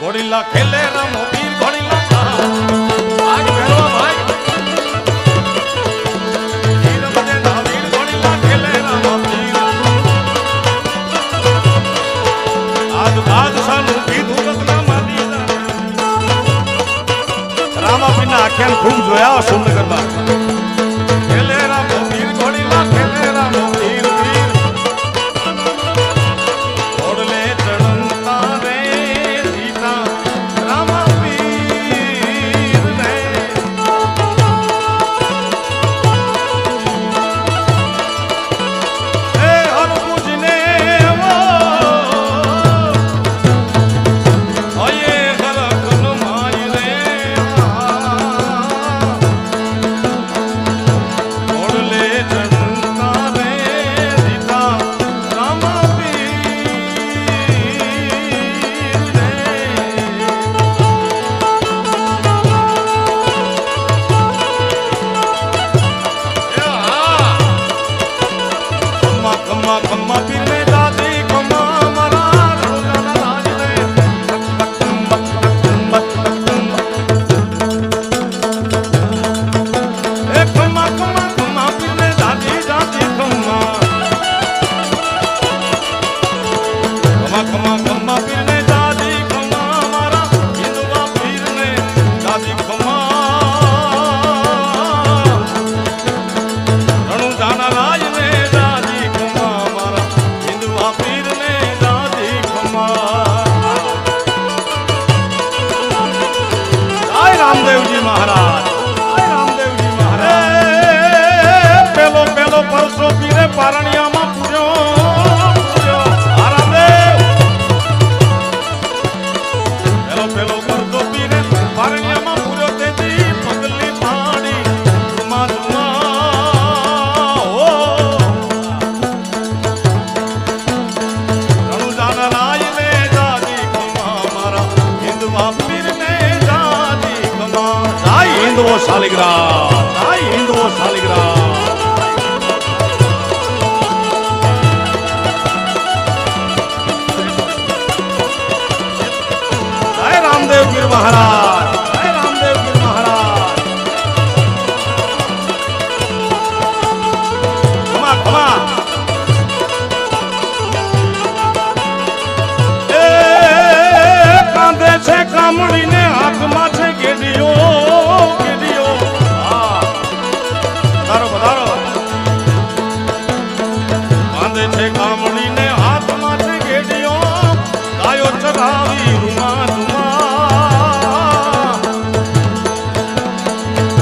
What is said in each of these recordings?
घोड़ीला खेले रामो वीर घोड़ीला आज भैरवा भाई वीर बने ना वीर घोड़ीला खेले रामो वीर आज बादशाह नु कीधु रत्ना मानी रामा बिना आख्यान खूब जोया सुंदर बात खेले रामो वीर घोड़ीला खेले रामो वीर वीर ओडले चढ़ता रे सीता रामा वीर ने ए हर मुझने वो ओए हर कन माई रे ओडले चढ़ता रे सीता रामा खम्मा खम्मा पीरने दादी खम्मा मरा रोजाना राज ले ए खम्मा खम्मा खम्मा पीरने दादी दादी खम्मा खम्मा खम्मा खम्मा पीरने दादी खम्मा मरा हिंदुआ पीरने दादी खम्मा रणु जाना राज ने दादी खम्मा मारा हिंदुआ पीर ने दादी खम्मा जय रामदेव जी महाराज जय रामदेव जी महाराज पेलो पेलो परसो पीरे पारणिया में पूजो पूजो रामदेव पेलो पेलो परसो पीरे पारणिया में पूजो तेजी पगली पानी तुमा तुमा रणु जाना राज ने दादी खम्मा मारा हिंदुआ पीर ने दादी खम्मा जय हिंदुओ शालिग्राम जय हिंदुओ शालिग्राम जय रामदेव गिर महाराज जय रामदेव गिर महाराज खमा खमा ए कांधे छे कामड़ी ने हाथ में छे गेडियो गेडियो पधारो पधारो कांधे छे कामड़ी ने हाथ में छे गेडियो गायो चढ़ावी रुमा रुमा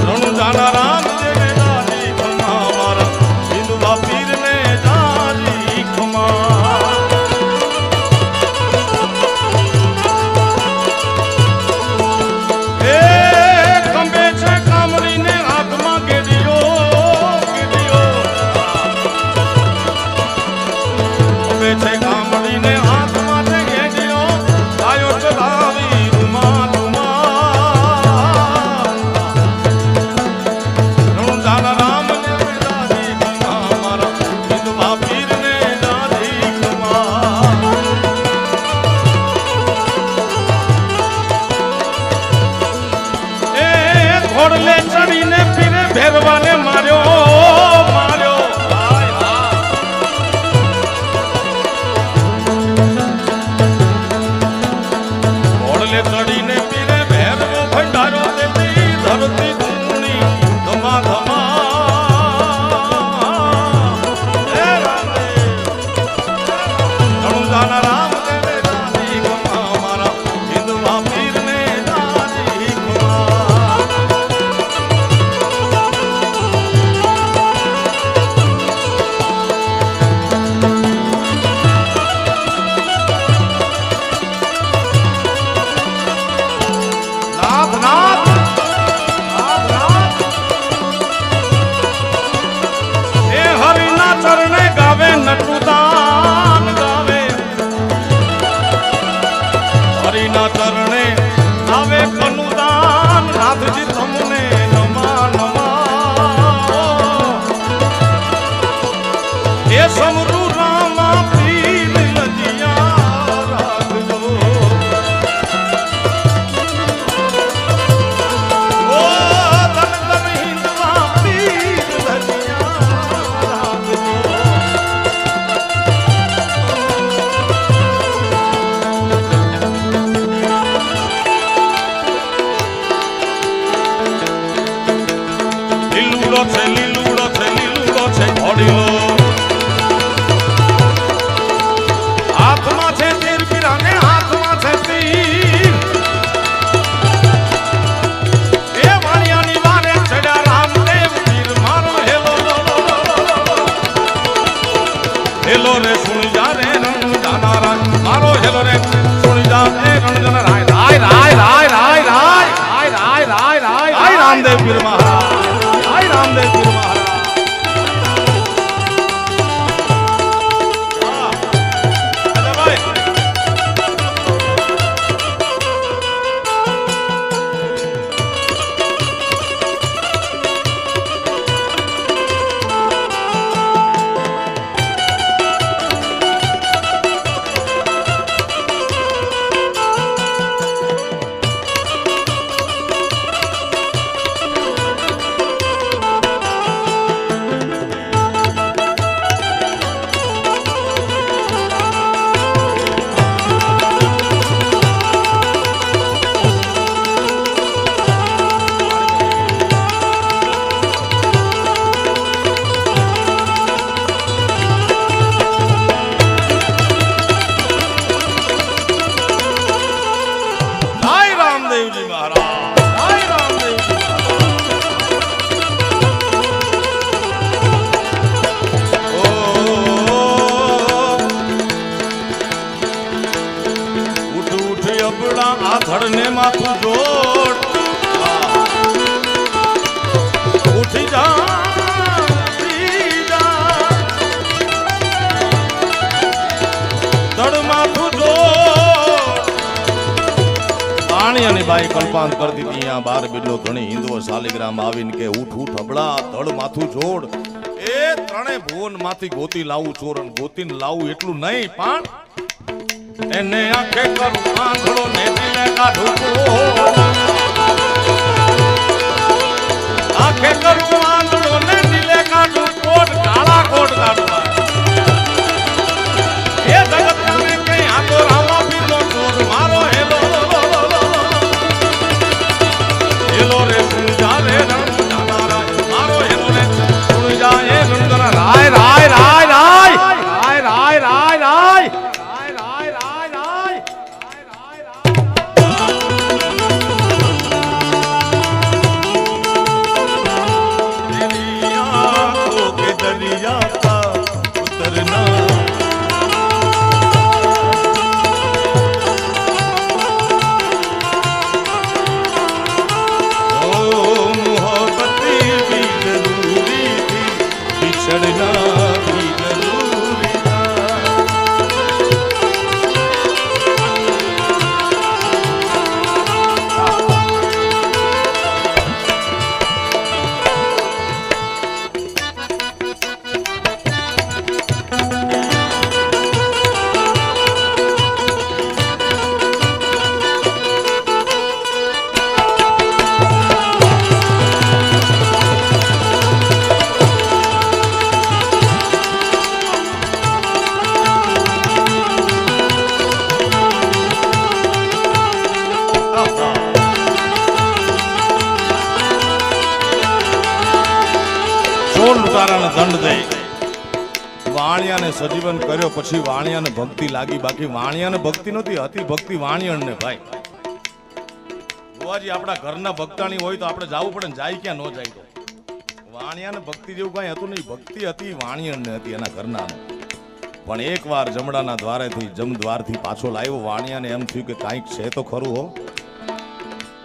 रणु जाना राम तेरे दादी खम्मा मारा हिंदुआ पीर ने दादी खम्मा ए खंबे छे कामड़ी ने हाथ में गेडियो गेडियो खंबे छे कामड़ी ने हाथ में छे गेडियो गायो चढ़ावी रुमा रुमा रणु जाना राम ने दादी खम्मा मारा हिंदुआ पीर ने दादी खम्मा ए घोड़ले चढ़ीने फिरे भैरवा ने मार्यो मार्यो हाय हाय घोड़ले चढ़ीने फिरे भैरवो भंडारो देती धरती धूनी धमा धमा ए रामदेव रणु जाना राम तेरे दादी खम्मा मारा हिंदुआ पीर ने दादी खम्मा नाथ नाथ नाथ नाथ ए हरिना चरणे गावे नटुदान गावे हरिना चरणे गावे कनुदान नाथ जी तमने नमा नमा ए समरू रामा पीर लजिया राख दो પીર મહારાજ, જય રામદેવ પીર મહારાજ. ધડને માથું જોડ ઉઠી જા ધડ માથું જોડ. પાણી અને બાઈ કલ્પાંત કરતી હતી અહીંયા બાર બિલ્લો ધણી હિન્દુઓ શાલિગ્રામ આવીને કે ઉઠ ઉઠ અબળા ધડ માથું જોડ. એ ત્રણે ભુવન માંથી ગોતી લાવું ચોરણ ગોતીને લાવું એટલું નહીં પણ એને આંખે કરું આંધળો ને દિલે કાઢું આંખે કરું આંધળો ને દિલે કાઢું કોટ કાળા કોટ કાઢવા એ જગત ને કઈ આતો રામા પીરનો ચોર મારો હેલો હેલો રે સુજા રે રણજાના મારો હેલો રે સુજા એ રણજાના રાય રાય રાય રાય રાય રાય રાય રાય દંડ દે વાણિયાને સજીવન કર્યો પછી વાણિયાને ભક્તિ લાગી બાકી વાણિયાને ભક્તિ નહોતી હતી ભક્તિ વાણિયણને ભાઈ. ગોવાજી આપણા ઘરના ભક્તાણી હોય તો આપણે જવું પડે ને જાય ક્યાં ન જાય તો વાણિયાને ભક્તિ જેવું કઈ હતું નહીં ભક્તિ હતી વાણિયણને હતી એના ઘરના. પણ એકવાર જમડાના દ્વારેથી જમદ્વારથી પાછો લાવ્યો વાણિયાને એમ થયું કે કાંઈક છે તો ખરું હો.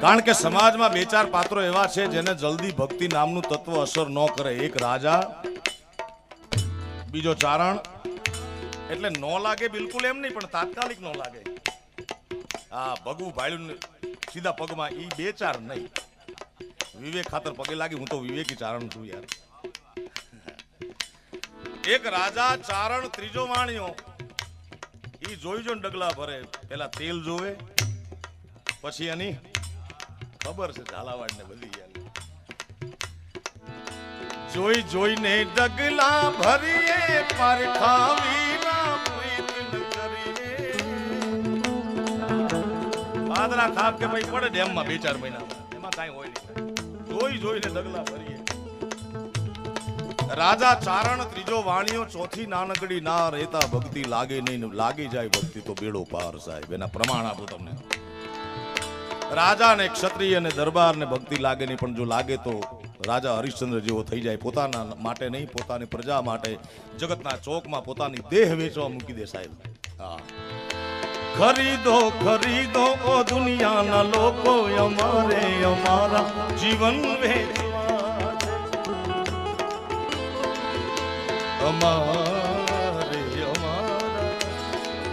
કારણ કે સમાજમાં બે ચાર પાત્રો એવા છે જેને જલ્દી ભક્તિ નામનું તત્વ અસર ન કરે. એક રાજા બીજો ચારણ એટલે નો લાગે બિલકુલ એમ નહીં પણ તાત્કાલિક નો લાગે. આ ભગવું ભાળ્યું સીધા પગમાં ઈ બે ચાર નહીં વિવેક ખાતર પગે લાગી. હું તો વિવેકી ચારણ છું યાર. એક રાજા ચારણ ત્રીજો વાણિયો ઈ જોઈ જો ડગલા ભરે પેલા તેલ જોવે પછી એની ખબર છે ઝાલાવાડ ને બધી યાર જોઈ જોઈને ડગલા ભરીએ પરખાવી ના પ્રીત કરીએ પાદરા ખાપ કે ભાઈ પડે ડેમ માં 2-4 મહિના એમાં કાઈ હોય નહીં. જોઈ જોઈને ડગલા ભરીએ. રાજા ચારણ ત્રીજો વાણિયો ચોથી નાનકડી ના રહેતા ભક્તિ લાગે નહીં લાગી જાય ભક્તિ તો બેડો પાર સાહેબ. એના પ્રમાણ આપું તમને. રાજા ને ક્ષત્રિય ને દરબાર ને ભક્તિ લાગે નહીં પણ જો લાગે તો રાજા હરિશ્ચંદ્ર જેવો થઈ જાય. પોતાના માટે નહીં પોતાની પ્રજા માટે જગતના ચોકમાં પોતાની દેહ વેચવા મૂકી દે સાહેબ. હા ખરીદો ખરીદો ઓ દુનિયાના લોકો અમારે અમારા જીવન વેચવા છે. અમારે અમારા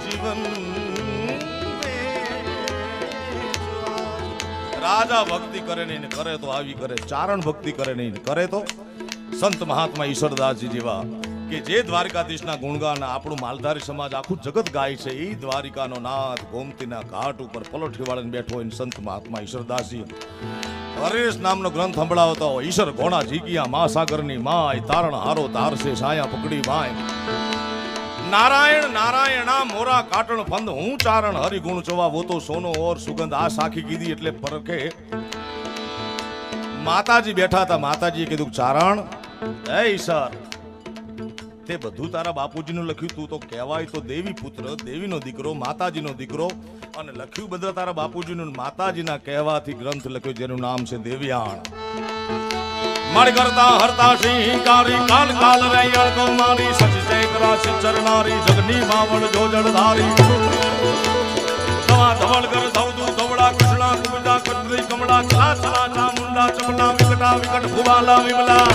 જીવન વેચવા. રાજા ભક્તિ કરે નહીં ને કરે તો આવી કરે, ચારણ ભક્તિ કરે નહીં ને કરે તો સંત મહાત્મા ઈશ્વરદાસજી જેવા કે જે દ્વારકાધીશના ગુણગાન આપણું માલધારી સમાજ આખું જગત ગાય છે. એ દ્વારિકાનો નાથ ગોમતીના ઘાટ ઉપર પલોઠી વાળીને બેઠો હોય સંત મહાત્મા ઈશ્વરદાસજી હરેશ નામનો ગ્રંથ સંભળાવતો હોય. ઈશ્વર ઘોડા ઝીકિયા મહાસાગરની માય તારણ હારો તારસે સાયા પકડી માય. નારાયણ નારાયણા મોરા કાટણ ફંદ હું ચારણ હરિગુણ ચવા वो तो સોનો ઓર સુગંધ. આ સાખી કીધી એટલે પરખે માતાજી બેઠા હતા. માતાજીએ કીધું ચારણ એ ઈશ્વર તે બધું તારા બાપુજીનું લખ્યું. તું તો કહેવાય તો દેવી પુત્ર, દેવીનો દીકરો, માતાજીનો દીકરો, અને લખ્યું બધા તારા બાપુજીનું માતાજીના કહેવાથી ગ્રંથ લખ્યો જેનું નામ છે દેવ્યાણ. મારી કરતા હરતા સિંહકારી કાલ કાલ રે અળકો મારી સચ ચેકરા ચરનારી જગની માવણ જોજળધારી ધવા ધવળ કર ધવદુ ધવડા કૃષ્ણા કુબજા કટરી કમળા ચલા ચલા ચામુંડા ચમલા વિકટા વિકટ ભુવાલા વિમલા.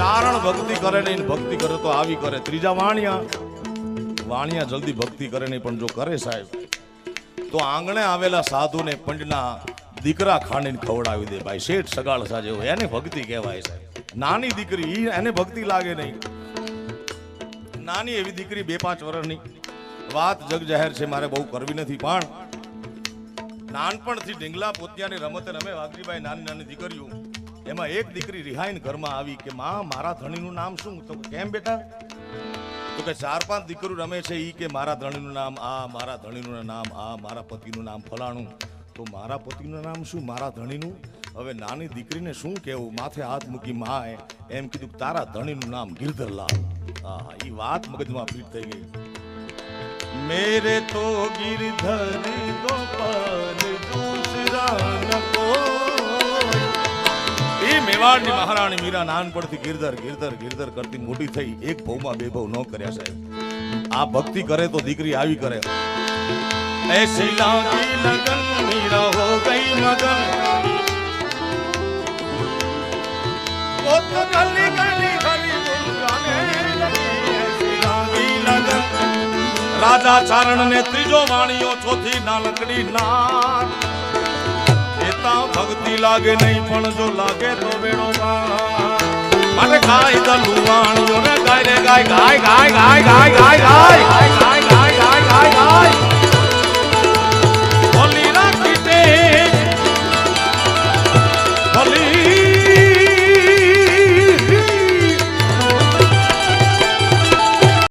ચારણ ભક્તિ કરે નહીં, ભક્તિ કરે તો આવી કરે. ત્રીજા વાણિયા જલ્દી ભક્તિ કરે નહીં, પણ જો કરે સાહેબ તો આંગણે આવેલા સાધુને પંડના દીકરા ખાંડીને ખવડાવી દે. ભાઈ શેઠ સગાળ સાજે હોય એને ભક્તિ કહેવાય સાહેબ. નાની દીકરી એને ભક્તિ લાગે નહીં. નાની એવી દીકરી 2-5 વર્ષની વાત જગ જાહેર છે, મારે બહુ કરવી નથી, પણ નાનપણથી ઢીંગલા પોતિયાની રમતે રમે વાઘજીભાઈ. નાની નાની દીકરીઓ એમાં એક દીકરી રિહાઈને ઘરમાં આવી કે માં મારા ધણીનું નામ શું? તો કેમ બેટા? તો કે 4-5 દીકરીઓ રમે છે. ઈ કે મારા ધણીનું નામ આ, મારા ધણીનું નામ આ, મારા પતિનું નામ ફલાણું. તો મારા પતિનું નામ શું? મારા ધણીનું. હવે નાની દીકરીને શું કહેવું? માથે હાથ મૂકી માએ એમ કીધું તારા ધણીનું નામ ગિરધરલાલ. હા, ઈ વાત મગજમાં ફીટ થઈ ગઈ. મેરે તો ગિરધર ગોપાલ દૂસરા ન કોઈ. એ મેવાડની મહારાણી મીરા નાનપણથી ગિરધર ગિરધર ગિરધર કરતી મોટી થઈ. એક ભવમાં 2 ભવ ન કર્યા સાહેબ. આ ભક્તિ કરે તો દીકરી આવી કરે. ऐसी लागी लगन मीरा हो गई मगन वो तो गली गली हरी गुन गाने लगी. ऐसी लागी लगन. राजा चारण ने ત્રીજો વાણિયો ચોથી નાનકડી નાર. એતા ભક્તિ લાગે નહીં, પણ જો લાગે તો બેડો પાર. માટે ગાય દલુ વાણિયો ને ગાય રે ગાય ગાય ગાય ગાય ગાય ગાય ગાય.